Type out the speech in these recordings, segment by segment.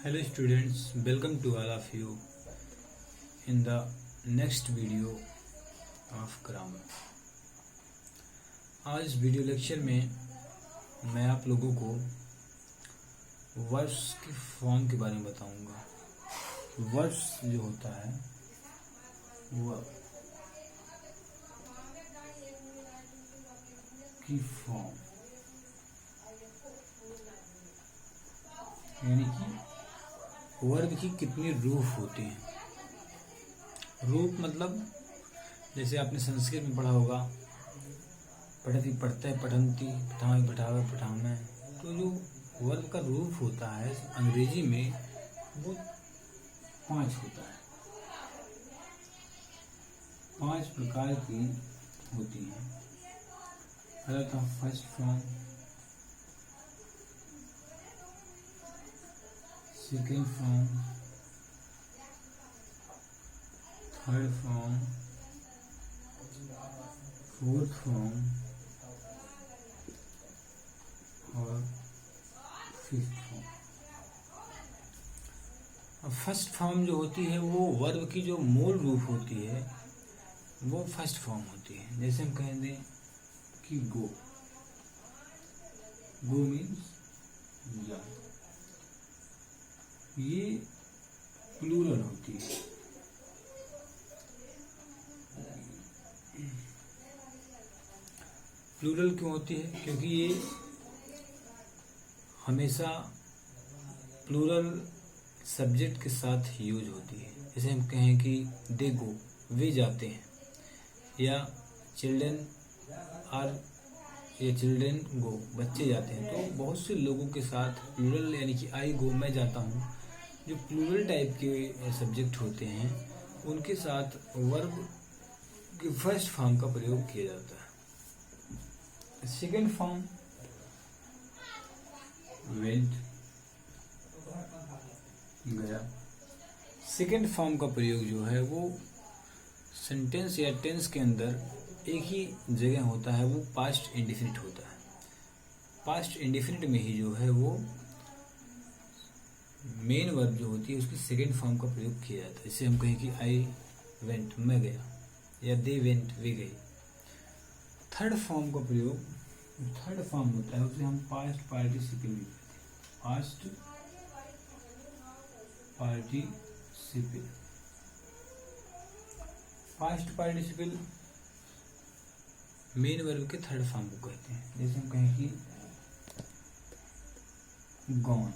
Hello students, welcome to all of you in the next video of grammar। आज इस video lecture में मैं आप लोगों को वर्ब्स की फॉर्म के बारे में बताऊंगा। वर्ब्स जो होता है वर्ब की फॉर्म यानी कि वर्ब की कितनी रूप होती हैं। रूप मतलब जैसे आपने संस्कृत में पढ़ा होगा, पढ़ती पढ़ते पढ़ंती पठावे पठावे पठावे। तो जो वर्ब का रूप होता है अंग्रेजी में वो 5 होता है। 5 प्रकार की होती हैं। पहला था first form, second form, third form, fourth form और फिफ्थ फॉर्म। फर्स्ट फॉर्म जो होती है वो वर्ब की जो मूल रूप होती है वो फर्स्ट फॉर्म होती है। जैसे हम कह दें कि गो, गो मीन्स जा, ये प्लूरल होती है। प्लूरल क्यों होती है? क्योंकि ये हमेशा प्लूरल सब्जेक्ट के साथ यूज होती है। जैसे हम कहें कि दे गो, वे जाते हैं, या चिल्ड्रन आर, ये चिल्ड्रन गो, बच्चे जाते हैं। तो बहुत से लोगों के साथ प्लूरल यानी कि आई गो, मैं जाता हूँ, जो प्लूरल टाइप के सब्जेक्ट होते हैं उनके साथ वर्ब के फर्स्ट फॉर्म का प्रयोग किया जाता है। सेकेंड फॉर्म वेंट, गया। सेकेंड फॉर्म का प्रयोग जो है वो सेंटेंस या टेंस के अंदर एक ही जगह होता है, वो पास्ट इंडेफिनिट होता है। पास्ट इंडेफिनिट में ही जो है वो मेन वर्ब जो होती है उसकी सेकेंड फॉर्म का प्रयोग किया जाता है। जैसे हम कहें कि आई वेंट, मैं गया, या दे वेंट, वे गए। थर्ड फॉर्म का प्रयोग, थर्ड फॉर्म होता है उसे हम पास्ट पार्टिसिपल भी कहते हैं। Past participle, past participle main verb के थर्ड फॉर्म को कहते हैं। जैसे हम कहें कि गॉन,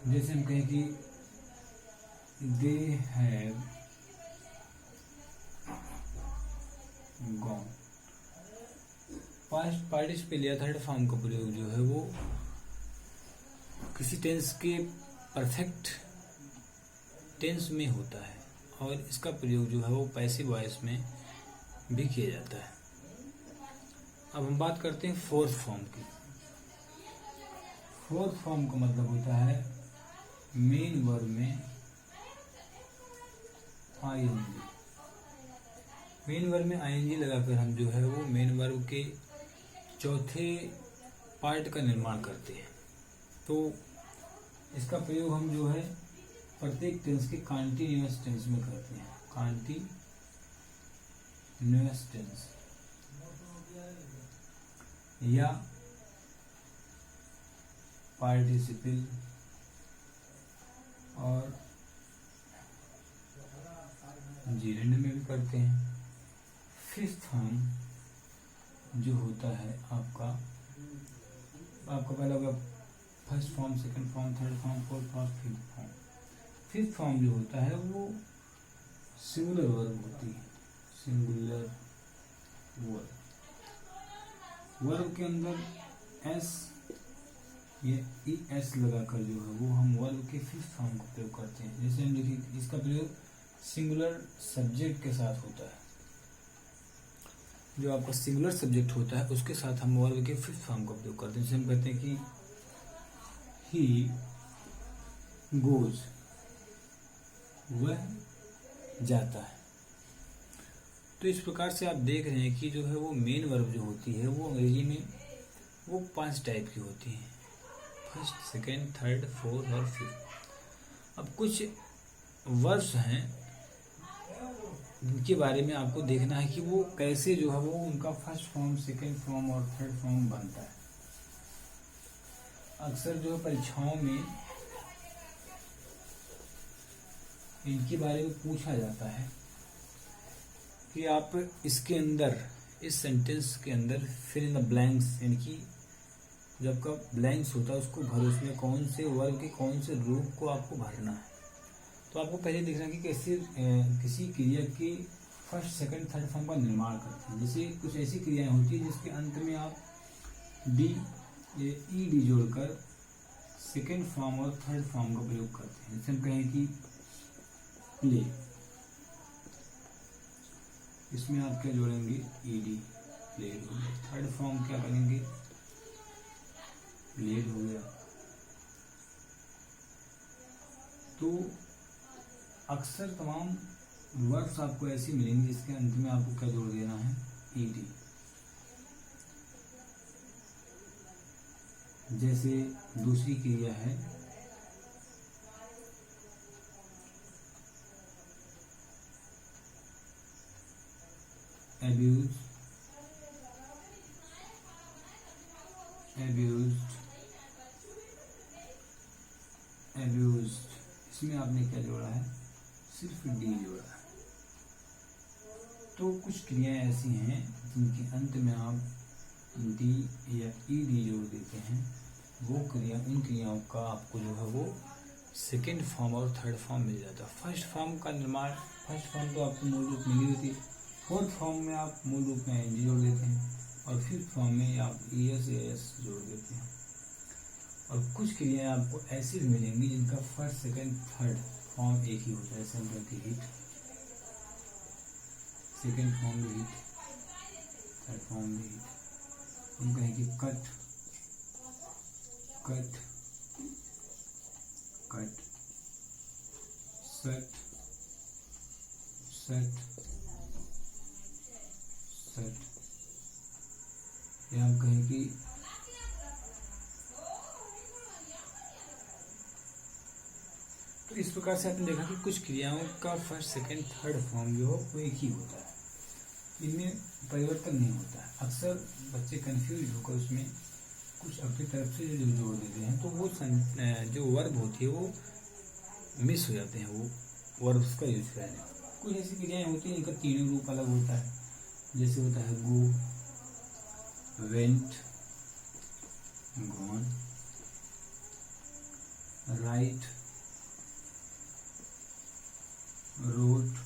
जैसे हम कहें कि they have gone. Past participle या थर्ड फॉर्म का प्रयोग जो है वो किसी टेंस के परफेक्ट टेंस में होता है, और इसका प्रयोग जो है वो पैसिव वॉइस में भी किया जाता है। अब हम बात करते हैं फोर्थ फॉर्म की। फोर्थ फॉर्म का मतलब होता है मेन वर्ब में आईएनजी। मेन वर्ब में आईएनजी लगाकर हम जो है वो मेन वर्ब के चौथे पार्ट का निर्माण करते हैं। तो इसका प्रयोग हम जो है प्रत्येक टेंस के कॉन्टिन्यूअस टेंस में करते हैं। कॉन्टिन्यूअस टेंस या पार्टिसिपल और जीरेंड में भी करते हैं। फिफ्थ फॉर्म जो होता है आपका पहला होगा first form, second form, third form, fourth form, fifth form. Fifth form जो होता है वो सिंगुलर वर्ब होती है। सिंगुलर वर्ब, वर्ब के अंदर एस या ई एस लगाकर जो है वो हम वर्ब के फिफ्थ फॉर्म का प्रयोग करते हैं। जैसे हम लिखें, इसका प्रयोग सिंगुलर सब्जेक्ट के साथ होता है। जो आपका सिंगुलर सब्जेक्ट होता है उसके साथ हम वर्ब के फिफ्थ फॉर्म का प्रयोग करते हैं। जैसे हम कहते हैं कि ही गोज, वह जाता है। तो इस प्रकार से आप देख रहे हैं कि जो है वो मेन वर्ब जो होती है वो अंग्रेजी में वो 5 टाइप की होती हैं। फर्स्ट, सेकेंड, थर्ड, फोर्थ और फिफ्थ। अब कुछ वर्ब्स हैं जिनके बारे में आपको देखना है कि वो कैसे जो है वो उनका फर्स्ट फॉर्म, सेकेंड फॉर्म और थर्ड फॉर्म बनता है। अक्सर जो है परीक्षाओं में इनके बारे में पूछा जाता है कि आप इसके अंदर, इस सेंटेंस के अंदर फिल इन द ब्लैंक्स, यानी कि जब का ब्लैंक्स होता है उसको भरो, उसमें कौन से वर्ब के कौन से रूप को आपको भरना है। तो आपको पहले देखना है कि कैसे किसी क्रिया के फर्स्ट, सेकंड, थर्ड फॉर्म का निर्माण करते हैं। जैसे कुछ ऐसी क्रियाएं होती है जिसके अंत में आप डी या ई डी जोड़कर सेकंड फॉर्म और थर्ड फॉर्म का प्रयोग करते हैं। जैसे हम कहें कि प्ले, इसमें आप क्या जोड़ेंगे, ई डी, प्लेड हो गया। थर्ड फॉर्म क्या करेंगे, प्लेड हो गया। तो अक्सर तमाम वर्ब्स आपको ऐसी मिलेंगी जिसके अंत में आपको क्या जोड़ देना है, ईडी। जैसे दूसरी क्रिया है एब्यूज, एब्यूज्ड, एब्यूज्ड, इसमें आपने क्या जोड़ा है, सिर्फ डी जोड़ा है। तो कुछ क्रियाएं ऐसी हैं जिनके अंत में आप डी या ई डी जोड़ देते हैं। वो क्रिया, उन क्रियाओं का आपको जो है वो सेकेंड फॉर्म और थर्ड फॉर्म मिल जाता है। फर्स्ट फॉर्म का निर्माण, फर्स्ट फॉर्म तो आपको मूल रूप मिली होती है, फोर्थ फॉर्म में आप मूल रूप में एन जी जोड़ देते हैं और फिफ्थ फॉर्म में आप ई एस ए एस जोड़ देते हैं। और कुछ क्रियाएं आपको ऐसी भी मिलेंगी जिनका फर्स्ट, सेकेंड, थर्ड फॉर्म एक ही होता है। जैसे हम कहते हैं हिट, सेकेंड फॉर्म भी हिट, थर्ड फॉर्म भी हिट। हम कहें कि cut, cut, cut, set, set, set, या हम कहें कि तो इस प्रकार से आपने देखा कि कुछ क्रियाओं का फर्स्ट, सेकेंड, थर्ड फॉर्म जो हो वो एक ही होता है, इनमें परिवर्तन नहीं होता है। अक्सर बच्चे कंफ्यूज होकर उसमें कुछ अपनी तरफ से जो जोड़ देते हैं तो वो जो वर्ब होती है वो मिस हो जाते हैं, वो वर्ब्स का यूज करने। कुछ ऐसी क्रियाएं होती हैं जिनका तीनों रूप अलग होता है। जैसे होता है go, went, gone, write, wrote,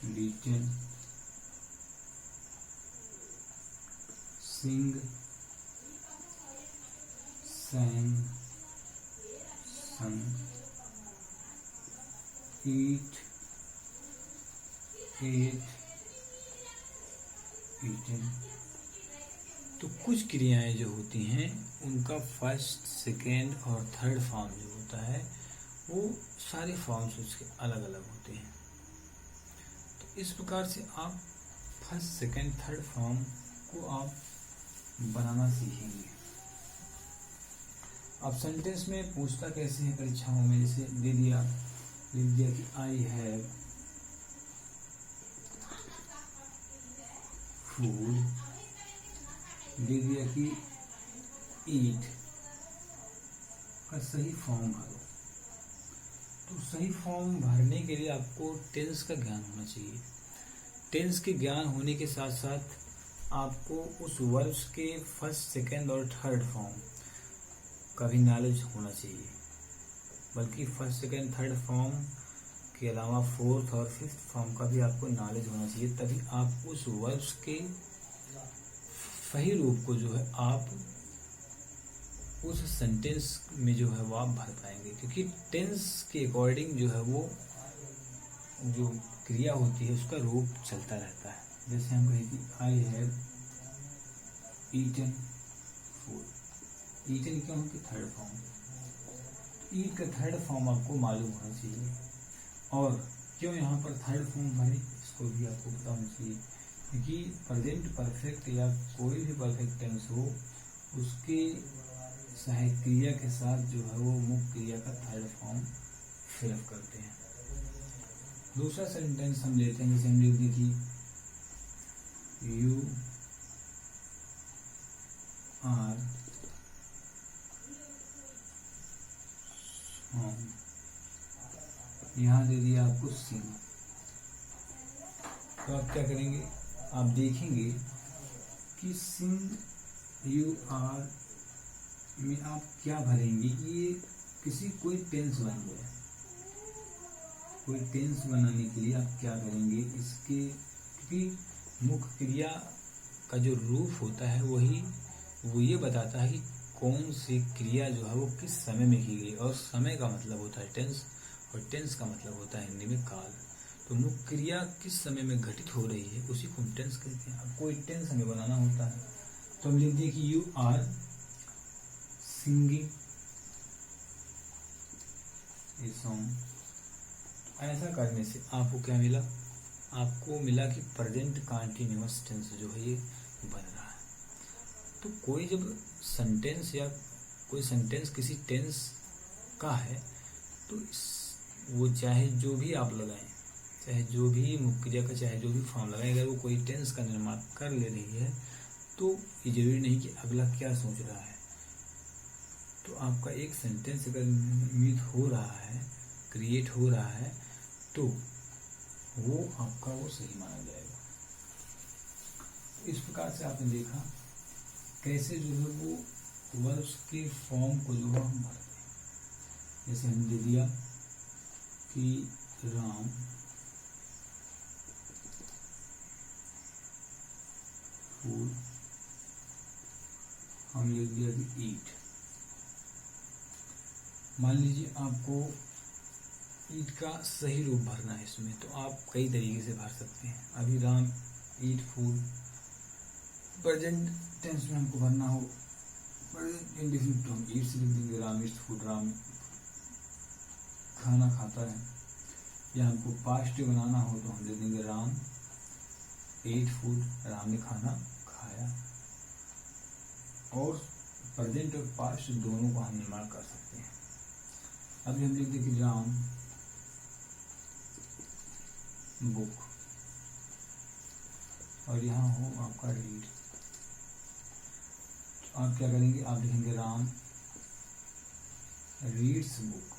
written, sing, sang, sung, eat, ate, eaten। तो कुछ क्रियाएं जो होती हैं उनका फर्स्ट, सेकेंड और थर्ड फॉर्म जो होता है वो सारे फॉर्म्स उसके अलग अलग होते हैं। तो इस प्रकार से आप फर्स्ट, सेकेंड, थर्ड फॉर्म को आप बनाना सीखेंगे। अब सेंटेंस में पूछता कैसे है परीक्षाओं में, जैसे दे दिया, लिख दिया कि आई हैव फूड, दे दिया कि ईट का सही फॉर्म भरो। तो सही फॉर्म भरने के लिए आपको टेंस का ज्ञान होना चाहिए। टेंस के ज्ञान होने के साथ साथ आपको उस वर्ब्स के फर्स्ट, सेकेंड और थर्ड फॉर्म का भी नॉलेज होना चाहिए। बल्कि फर्स्ट, सेकेंड, थर्ड फॉर्म के अलावा फोर्थ और फिफ्थ फॉर्म का भी आपको नॉलेज होना चाहिए। तभी आप उस वर्ब्स के सही रूप को जो है आप उस सेंटेंस में जो है वो आप भर पाएंगे। क्योंकि टेंस के अकॉर्डिंग जो है वो जो क्रिया होती है उसका रूप चलता रहता है। जैसे हम कहें कि I have eaten food, eaten क्या होगी, थर्ड फॉर्म। ईट का थर्ड फॉर्म आपको मालूम होना चाहिए। और क्यों यहाँ पर थर्ड फॉर्म भरे इसको भी आपको पता होना चाहिए। क्योंकि प्रेजेंट परफेक्ट या कोई भी परफेक्ट टेंस हो उसके सहायक क्रिया के साथ जो है वो मुख्य क्रिया का थर्ड फॉर्म फिलअप करते हैं। दूसरा सेंटेंस हम लेते हैं, जैसे हम लिख दी थी यू आर यहाँ दे दिया आपको सिंह। तो आप क्या करेंगे, आप देखेंगे कि सिंह यू आर में आप क्या भरेंगे, ये किसी कोई टेंस बन गया। कोई टेंस बनाने के लिए आप क्या करेंगे, इसके क्योंकि मुख्य क्रिया का जो रूप होता है वो ये बताता है कि कौन सी क्रिया जो है वो किस समय में की गई, और समय का मतलब होता है टेंस, और टेंस का मतलब होता है हिंदी में काल। तो मुख्य क्रिया किस समय में घटित हो रही है उसी को हम टेंस कहते हैं। अब कोई टेंस हमें बनाना होता है तो हम लिख दिए कि you are singing a song. ऐसा करने से आपको क्या मिला, आपको मिला कि प्रेजेंट कंटीन्यूअस टेंस जो है ये बन रहा है। तो कोई जब सेंटेंस या कोई सेंटेंस किसी टेंस का है तो वो चाहे जो भी आप लगाएं, चाहे जो भी मुख्य क्रिया का चाहे जो भी फॉर्म लगाएं, अगर वो कोई टेंस का निर्माण कर ले रही है तो ये जरूरी नहीं कि अगला क्या सोच रहा है। तो आपका एक सेंटेंस अगर निर्मित हो रहा है, क्रिएट हो रहा है, तो वो आपका वो सही माना जाएगा। तो इस प्रकार से आपने देखा कैसे जो है वो वर्ब्स के फॉर्म को जो है हम भरते हैं। जैसे हमने दे दिया कि राम फूड, हम लिख दिया कि ईट। मान लीजिए आपको ईट का सही रूप भरना है इसमें, तो आप कई तरीके से भर सकते हैं। अभी Ram eat food, present tense में हमको भरना हो प्रेजेंट इंडेफिनिट, हम ईट से लिख देंगे राम ईट्स फूड, राम खाना खाता है। या हमको पास्ट बनाना हो तो हम दे देंगे राम एट फूड, राम ने खाना खाया। और प्रेजेंट और पास्ट दोनों को हम निर्माण कर सकते हैं। अभी हम लिख देंगे राम बुक, और यहाँ हो आपका रीड। तो आप क्या करेंगे, आप लिखेंगे राम रीड्स बुक,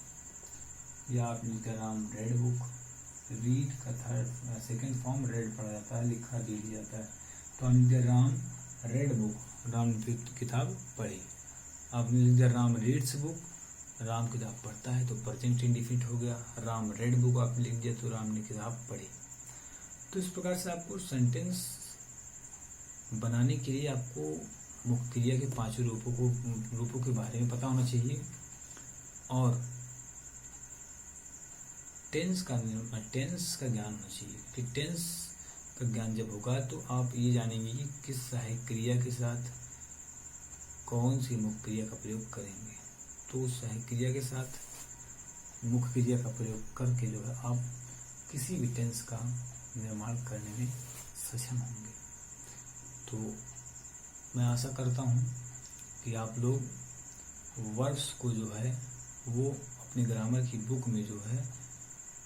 या आप लिखते राम रेड बुक। रीड का थर्ड सेकंड फॉर्म रेड पढ़ा जाता है, लिखा रीड जाता है। तो हम लिखते राम रेड बुक, राम ने किताब पढ़ी। आपने लिख दिया राम रीड्स बुक, राम किताब पढ़ता है, तो प्रेजेंट इंडेफिनिट हो गया। राम रेड बुक आपने लिख दिया तो राम ने किताब पढ़ी। तो इस प्रकार से आपको सेंटेंस बनाने के लिए आपको मुख्य क्रिया के पांचों रूपों के बारे में पता होना चाहिए, और टेंस का ज्ञान होना चाहिए। कि टेंस का ज्ञान जब होगा तो आप ये जानेंगे कि किस सहायक क्रिया के साथ कौन सी मुख्य क्रिया का प्रयोग करेंगे। तो सहायक क्रिया के साथ मुख्य क्रिया का प्रयोग करके जो है आप किसी भी टेंस का निर्माण करने में सक्षम होंगे। तो मैं आशा करता हूँ कि आप लोग वर्ब्स को जो है वो अपने ग्रामर की बुक में जो है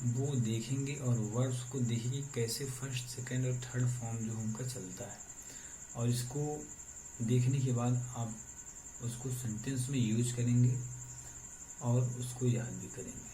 वो देखेंगे, और वर्ब्स को देखेंगे कैसे फर्स्ट सेकंड और थर्ड फॉर्म जो उनका चलता है, और इसको देखने के बाद आप उसको सेंटेंस में यूज करेंगे और उसको याद भी करेंगे।